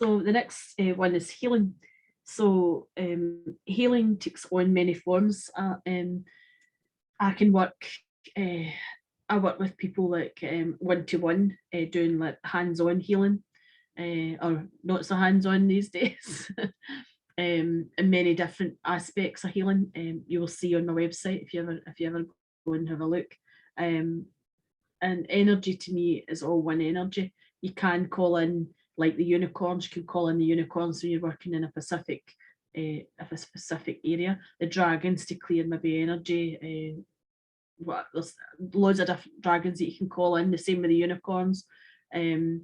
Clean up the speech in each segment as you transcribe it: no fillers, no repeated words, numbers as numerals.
So the next one is healing. So healing takes on many forms. I can work. I work with people like one-to-one, doing like hands-on healing, or not so hands-on these days. And many different aspects of healing. You will see on my website if you ever go and have a look. And energy to me is all one energy. You can call in like the unicorns. You can call in the unicorns when you're working in a specific area. The dragons to clear maybe energy. There's loads of different dragons that you can call in. The same with the unicorns. With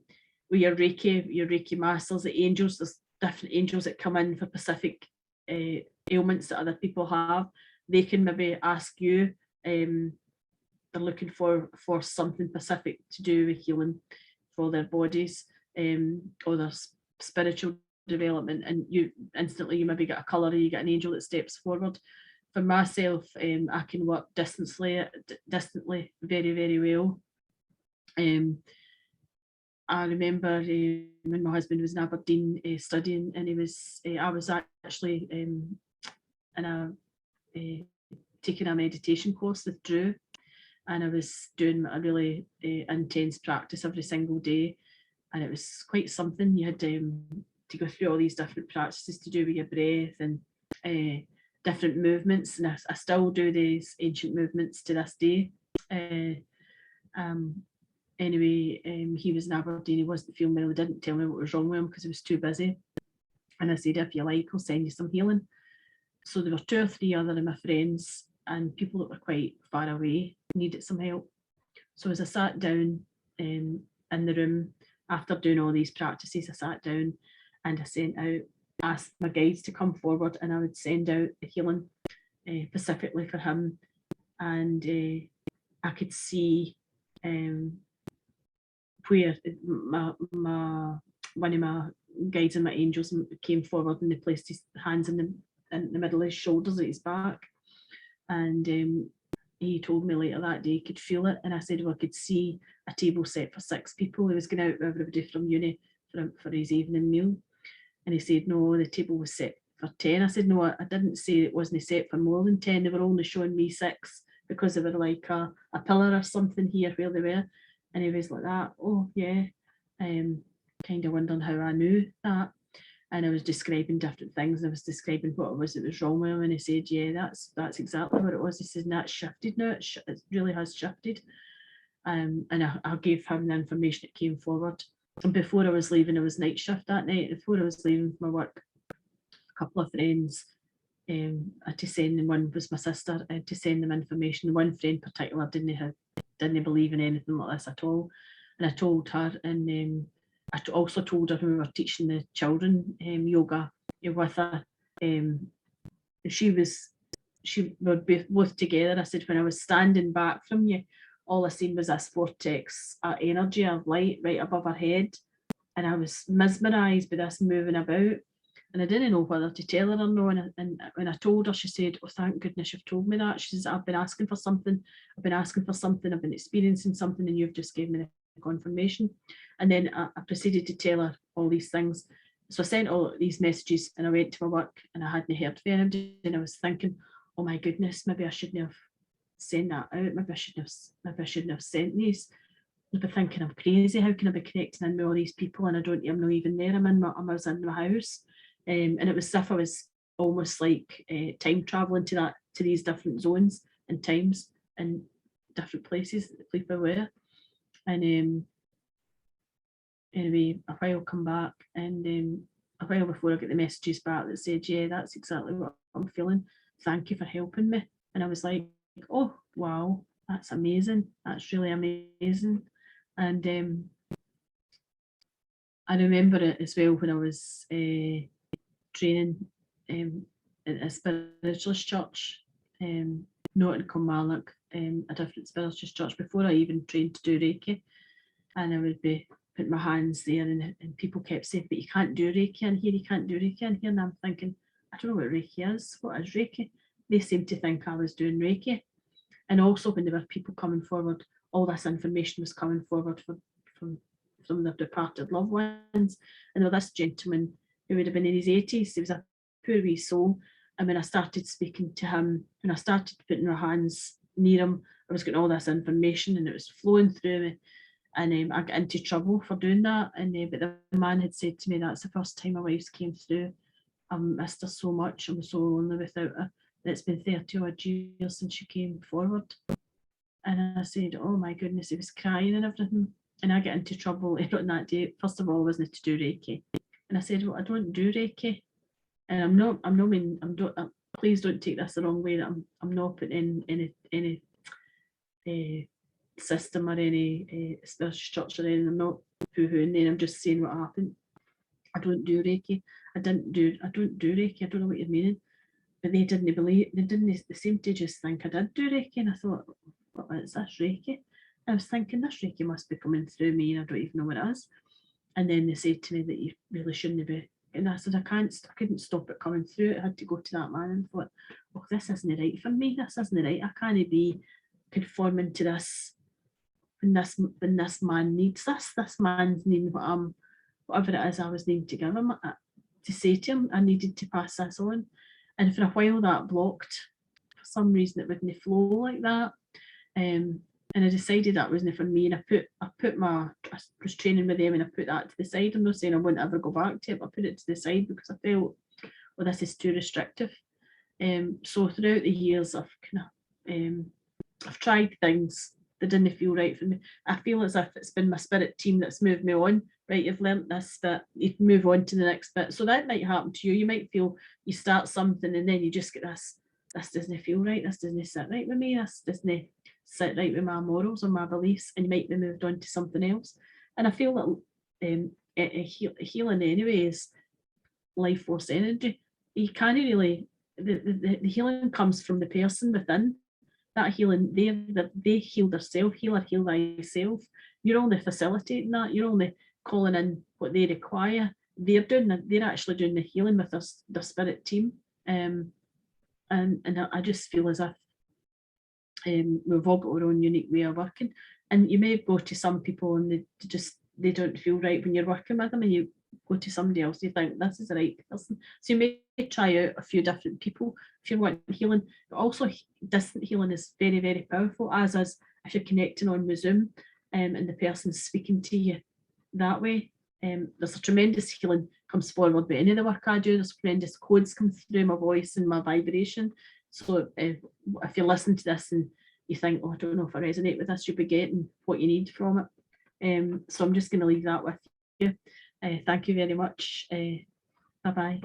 your Reiki masters, the angels. There's different angels that come in for specific ailments that other people have. They can maybe ask you. They're looking for something specific to do with healing for their bodies, or their spiritual development, and you instantly maybe get a colour, you get an angel that steps forward. For myself, I can work distantly very, very well. I remember when my husband was in Aberdeen studying, and I was actually in taking a meditation course with Drew, and I was doing a really intense practice every single day, and it was quite something. You had to go through all these different practices to do with your breath and different movements, and I still do these ancient movements to this day. Anyway, he was in Aberdeen, he wasn't feeling well, he didn't tell me what was wrong with him because he was too busy, and I said, if you like, I'll send you some healing. So there were 2 or 3 other of my friends and people that were quite far away needed some help. So as I sat down in the room after doing all these practices, I sat down and I sent out, asked my guides to come forward, and I would send out the healing specifically for him. And I could see where one of my guides and my angels came forward, and they placed his hands in the middle of his shoulders at his back. And he told me later that day he could feel it, and I said, well, I could see a table set for 6 people. He was going out with everybody from uni for his evening meal, and he said, no, the table was set for 10. I said, no, I didn't say it wasn't set for more than 10. They were only showing me 6 because they were like a pillar or something here where they were. And he was like that, oh yeah, kind of wondering how I knew that. And I was describing different things. I was describing what it was that was wrong with him, and he said, yeah, that's exactly what it was. He said, and that's shifted now, it really has shifted. And I gave him the information that came forward. And before I was leaving, it was night shift that night. Before I was leaving for my work, a couple of friends, I had to send them, one was my sister, I had to send them information. One friend in particular didn't believe in anything like this at all. And I told her, and I also told her when we were teaching the children yoga with her, we were both together. I said, when I was standing back from you, all I seen was this vortex energy of light right above her head, and I was mesmerised by this moving about, and I didn't know whether to tell her or no. And when I told her, she said, oh, thank goodness you've told me that. She says, I've been asking for something, I've been experiencing something, and you've just given me the confirmation. And then I proceeded to tell her all these things. So I sent all these messages, and I went to my work, and I hadn't heard from anybody, and I was thinking, oh my goodness, maybe I shouldn't have sent that out. Maybe I shouldn't have sent these. I'd be thinking I'm crazy. How can I be connecting in with all these people and I'm not even there? I was in my house, and it was as if I was almost like time traveling to these different zones and times and different places that people were. And anyway, a while come back, and a while before I get the messages back that said, yeah, that's exactly what I'm feeling. Thank you for helping me. And I was like, oh wow, that's amazing. That's really amazing. And I remember it as well when I was training in a spiritualist church, not in Kilmarnock, a different spiritualist church, before I even trained to do Reiki. And I would be putting my hands there, and people kept saying, but you can't do Reiki in here, you can't do Reiki in here. And I'm thinking, I don't know what Reiki is. What is Reiki? They seemed to think I was doing Reiki. And also when there were people coming forward, all this information was coming forward from some of their departed loved ones. And there was this gentleman who would have been in his 80s. He was a poor wee soul. And when I started speaking to him, when I started putting my hands near him, I was getting all this information and it was flowing through me. And I got into trouble for doing that. But the man had said to me, that's the first time my wife's came through. I've missed her so much. I'm so lonely without her. It's been 30 odd years since she came forward. And I said, oh my goodness, he was crying and everything. And I got into trouble on that day. First of all, I wasn't to do Reiki. And I said, well, I don't do Reiki. And please don't take this the wrong way, that I'm not putting in any system or any spiritual structure or anything. I'm not poo-hooing there. I'm just saying what happened. I don't do Reiki. I don't do Reiki. I don't know what you're meaning. But they didn't believe, they seemed to just think I did do Reiki. And I thought, what is this Reiki? I was thinking, this Reiki must be coming through me and I don't even know what it is. And then they said to me that you really shouldn't be. And I said, I couldn't stop it coming through. I had to go to that man and thought, oh, this isn't right for me. This isn't right. I can't be conforming to this when this man needs this. This man's needing whatever it is I was needing to give him, to say to him. I needed to pass this on. And for a while that blocked. For some reason it wouldn't flow like that. And I decided that wasn't for me. And I was training with them and I put that to the side. I'm not saying I wouldn't ever go back to it, but I put it to the side because I felt, well, this is too restrictive. So throughout the years, I've tried things that didn't feel right for me. I feel as if it's been my spirit team that's moved me on. Right, you've learnt this bit, you move on to the next bit. So that might happen to you. You might feel you start something and then you just get this doesn't feel right, this doesn't sit right with me, this doesn't sit right with my morals or my beliefs, and you might be moved on to something else. And I feel that healing anyway is life force energy. You can't really, the healing comes from the person within. That healing, they heal themselves, heal thyself. You're only facilitating that, you're only calling in what they require. They're actually doing the healing with their spirit team. And I just feel as if we've all got our own unique way of working. And you may go to some people and they don't feel right when you're working with them, and you go to somebody else, you think this is the right person. So you may try out a few different people if you want healing. But also distant healing is very, very powerful, as is if you're connecting on with Zoom and the person's speaking to you that way. There's a tremendous healing comes forward with any of the work I do. There's tremendous codes come through my voice and my vibration. So if you listen to this and you think, oh, I don't know if I resonate with this, you'll be getting what you need from it. So I'm just going to leave that with you. Thank you very much. Bye-bye.